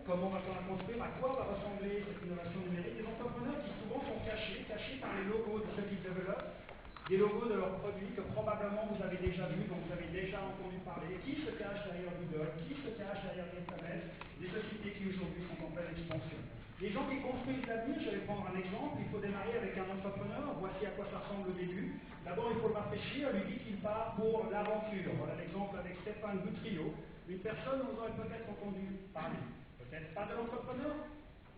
comment va-t-on la construire, à quoi va ressembler cette innovation numérique, des entrepreneurs qui souvent sont cachés par les logos de ceux qui développent, des logos de leurs produits que probablement vous avez déjà vus, dont vous avez déjà entendu parler, qui se cachent derrière Google, qui se cachent derrière Internet, des sociétés qui aujourd'hui sont en pleine expansion. Les gens qui construisent l'avenir, je vais prendre un exemple, il faut démarrer avec un entrepreneur, voici à quoi ça ressemble au début. D'abord, il faut le rafraîchir, lui dit qu'il part pour l'aventure. Voilà l'exemple avec Stéphane Boutrillo, une personne dont vous aurez peut-être entendu parler. Peut-être pas de l'entrepreneur.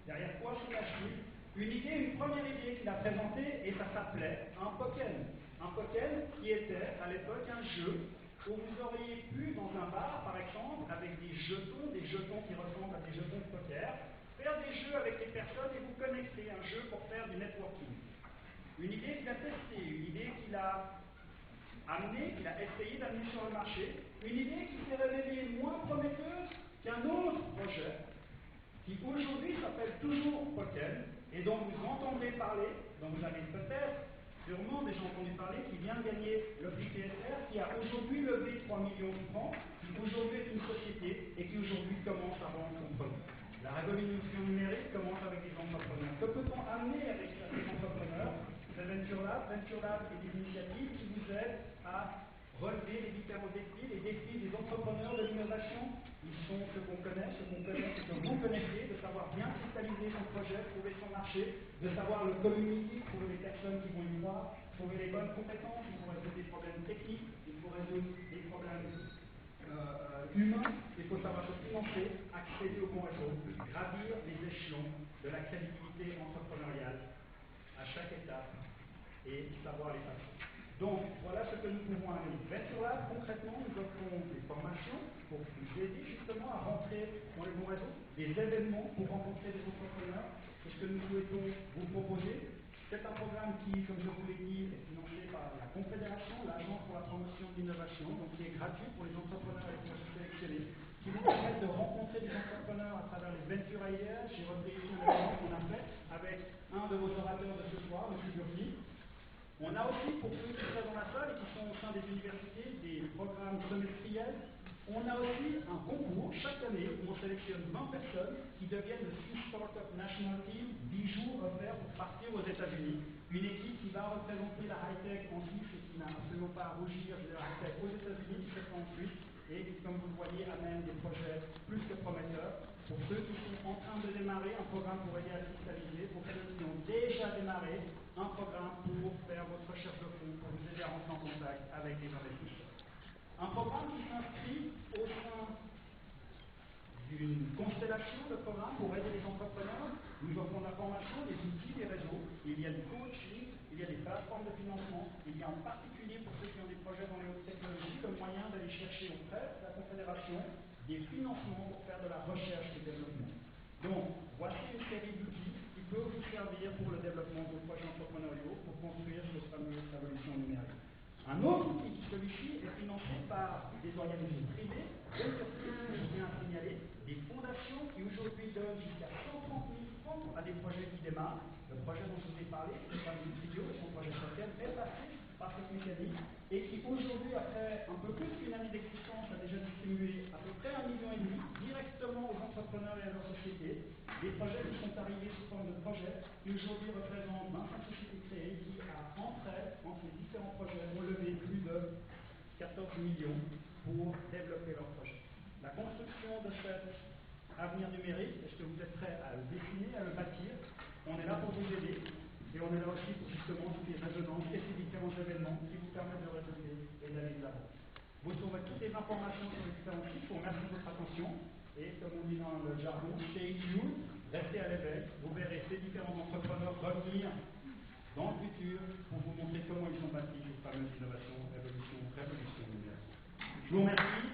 Derrière quoi se cache-t-il? Une idée, une première idée qu'il a présentée, et ça s'appelait un Pokémon. Un Pokémon qui était à l'époque un jeu où vous auriez pu, dans un bar par exemple, avec des jetons qui ressemblent à des jetons de poker, faire des jeux avec les personnes et vous connecter, un jeu pour faire du networking. Une idée qu'il a testée, une idée qu'il a amenée, qu'il a essayé d'amener sur le marché, une idée qui s'est révélée moins prometteuse qu'un autre projet qui aujourd'hui s'appelle toujours Pokémon et dont vous entendrez parler, dont vous avez peut-être sûrement déjà entendu parler, qui vient de gagner le prix PSR, qui a aujourd'hui levé 3 millions de francs, qui aujourd'hui est une société et qui aujourd'hui commence à vendre son produit. La révolution numérique commence avec des entrepreneurs. Que peut-on amener avec ces entrepreneurs? C'est Venture Lab. Venture Lab est une initiative qui vous aide à relever les différents défis, les défis des entrepreneurs de l'innovation. Ils sont ce qu'on connaît, ce que vous connaissez, de savoir bien cristalliser son projet, trouver son marché, de savoir le communiquer, trouver les personnes qui vont y croire, trouver les bonnes compétences, il faut résoudre des problèmes techniques, il faut résoudre des problèmes humains, il faut savoir se financer, accéder au bon réseau, gravir les échelons de la crédibilité entrepreneuriale à chaque étape et savoir les passer. Donc, voilà ce que nous pouvons amener. Venture Lab, concrètement, nous offrons des formations pour vous aider justement à rentrer dans le bon réseau, des événements pour rencontrer des entrepreneurs. C'est ce que nous souhaitons vous proposer. C'est un programme qui, comme je vous l'ai dit, est financé par la Confédération, l'Agence pour la promotion de l'innovation, donc qui est gratuit pour les entrepreneurs et les projets sélectionnés, qui vous permettent de rencontrer des entrepreneurs à travers les Venture Ideas. J'ai repris ici un événement qu'on a fait avec un de vos orateurs de ce soir, M. Burki. On a aussi, pour ceux qui sont dans la salle et qui sont au sein des universités, des programmes semestriels. On a aussi un concours chaque année où on sélectionne 20 personnes qui deviennent le Swiss Startup National Team, 10 jours offerts pour partir aux États-Unis. Une équipe qui va représenter la high-tech en Suisse et qui n'a absolument pas à rougir de la high-tech aux États-Unis, qui se fait en Suisse et qui, comme vous le voyez, amène des projets plus que prometteurs. Pour ceux qui sont en train de démarrer, un programme pour aider à cristalliser. Pour ceux qui ont déjà démarré, un programme pour faire votre recherche de fonds, pour vous aider à rentrer en contact avec les investisseurs. Un programme qui s'inscrit au sein d'une constellation de programmes pour aider les entrepreneurs. Nous offrons de la formation, des outils, des réseaux. Il y a du coaching, il y a des plateformes de financement. Il y a en particulier pour ceux qui ont des projets dans les hautes technologies le moyen d'aller chercher auprès de la Confédération des financements pour faire de la recherche et développement. Donc, voici une série d'outils qui peut vous servir pour le développement de vos projets entrepreneuriaux pour construire cette fameuse révolution numérique. Un autre outil, celui-ci, est financé par des organismes privés, des entreprises, je tiens à signaler, des fondations qui aujourd'hui donnent jusqu'à 130 000 francs à des projets qui démarrent. Le projet dont je vous ai parlé, c'est pas une vidéo, son projet social est passé par cette mécanique et qui aujourd'hui, après un peu plus qu'une année d'existence, a déjà distribué à peu près 1,5 million directement aux entrepreneurs et à leurs sociétés. Des projets qui sont arrivés sous forme de projets qui aujourd'hui représentent 25 sociétés créées qui, entre les différents projets, ont levé plus de 14 millions pour développer leurs projets. La construction de cet avenir numérique, est-ce que vous êtes prêts à le dessiner, à le bâtir? On est là pour vous aider et on est là aussi pour justement toutes les résonances et ces différents événements qui vous permettent de résoudre et d'aller de l'avant. Vous trouverez toutes les informations sur les différents sites. Je vous remercie de votre attention et comme on dit dans le jargon, stay tuned, restez à l'éveil. Vous verrez ces différents entrepreneurs revenir dans le futur pour vous montrer comment ils ont bâti cette fameuse innovation, révolution numérique. Je vous remercie.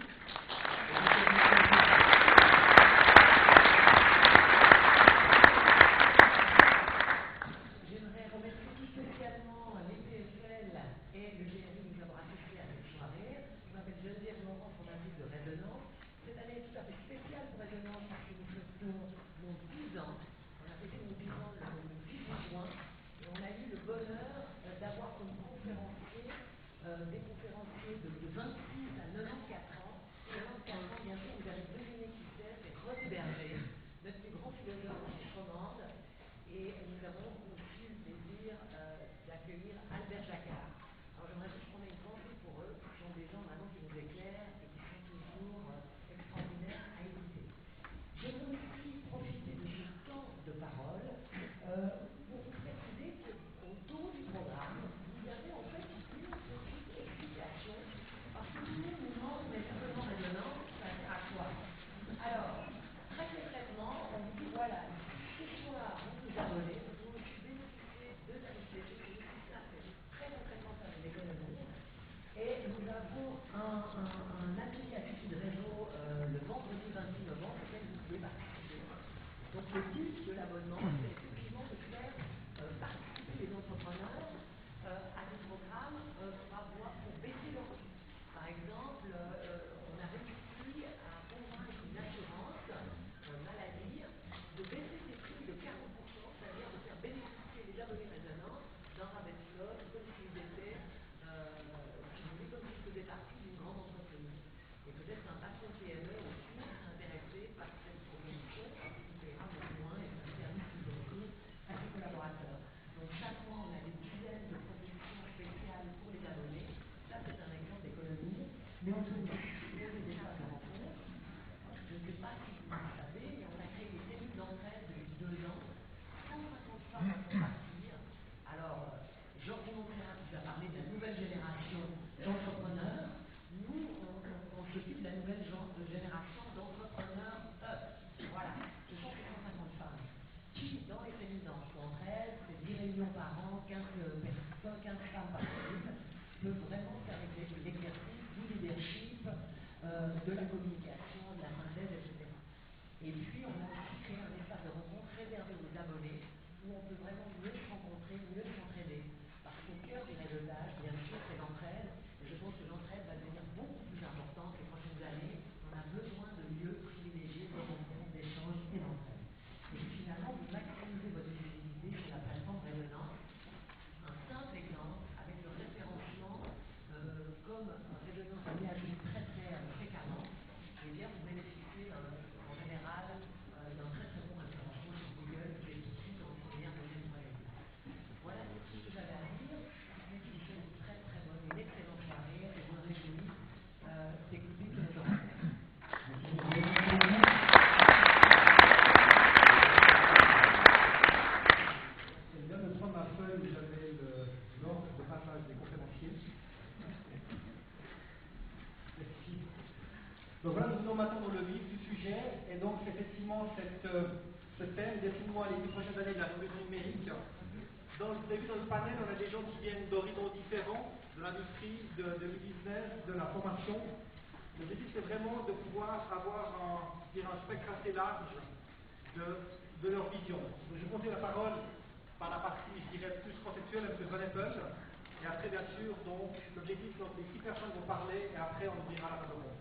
J'aimerais remercier tout spécialement les PSL et le GRI qui nous avons assisté à cette soirée. Je m'appelle Geneviève Laurent, fondatrice de Résonance. Cette année est tout à fait spéciale pour Résonance parce que nous fêtons nos 10 ans. On a fêté nos 10 ans le 18 juin. Et on a eu le bonheur d'avoir comme conférenciers des conférenciers de 26 à 94 ans. 94 ans, bien sûr, vous avez deviné qui c'est René Berger, de d'accueillir Albert Jacquard. Alors j'aimerais juste qu'on ait une pensée pour eux, ce sont des gens vraiment qui nous éclairent et qui sont toujours extraordinaires à écouter. Je veux aussi profiter de ce temps de parole pour vous préciser qu'autour du programme, vous avez en fait une petite explication, parce que tout le monde nous demande, mais simplement résonance, ça sert à quoi? Alors, très concrètement, on vous dit voilà, ce soir, vous vous abonnez, vous pouvez aussi bénéficier de services, c'est aussi simple, très concrètement, ça va l'économie. Et nous avons un atelier attitude réseau le vendredi 26 novembre auquel vous pouvez participer. Donc le but de l'abonnement, c'est effectivement de faire participer les entrepreneurs à des programmes pour baisser leurs coûts. Par exemple, on a réussi à convaincre une assurance maladie de baisser ses prix de 40%, c'est-à-dire de faire bénéficier les abonnés résonants d'un rabais de slot, comme s'ils étaient, si vous voulez, comme s'ils faisaient partie d'une grande entreprise. Et peut-être qu'un patron PME aussi serait intéressé par cette proposition, parce qu'il paiera beaucoup moins et ça service plus beaucoup à ses collaborateurs. Donc chaque mois, on a des dizaines de propositions spéciales pour les abonnés. Ça, c'est un exemple d'économie. Mais on peut aussi proposer des tables de rencontre. Je ne sais pas si vous le savez, mais on a créé des cellules d'entraide depuis 2 ans. 150 femmes en font partir. Alors, Georges Montréal vous a parlé de la nouvelle génération d'entrepreneurs. Nous, on s'occupe de la nouvelle génération d'entrepreneurs. Voilà, ce sont ces 150 femmes qui, dans les cellules d'entraide, c'est 10 réunions par an, 15 femmes par cellule, peuvent vraiment faire l'exercice du leadership, de la communication, de la synthèse, etc. Et puis, on a aussi créé un espace de rencontre réservé aux abonnés où on peut vraiment mieux se rencontrer, mieux s'entraider. Parce qu'au cœur du réseautage, bien sûr, c'est l'entraide. Et je pense que l'entraide va devenir beaucoup plus importante les prochaines années. On a besoin de lieux privilégiés de rencontres, d'échanges et d'entraide. Et puis, finalement, vous maximisez votre visibilité sur la plateforme Résonance. Un simple exemple avec le référencement comme Résonance réagit très fréquemment. Eh bien, vous bénéficiez en général d'un très bon référencement sur Google, qui est tout de suite en première, deuxième, troisième place. Voilà tout ce que j'avais à dire. Je vous souhaite une très bonne, une excellente soirée et je me réjouis d'écouter tous nos commentaires. Je viens de prendre ma feuille où j'avais l'ordre de passage des conférenciers. Donc voilà, nous sommes maintenant dans le vif du sujet, et donc effectivement ce thème, décide-moi les 8 prochaines années de la révolution numérique. Dans le panel, on a des gens qui viennent d'horizons différents, de l'industrie, du business, de la formation. L'objectif, c'est vraiment de pouvoir avoir un spectre assez large de leur vision. Donc, je vais conduire la parole par la partie, je dirais, plus conceptuelle, M. Van Eppel. Et après, bien sûr, donc, l'objectif, donc, les 6 personnes vont parler, et après, on dira la parole.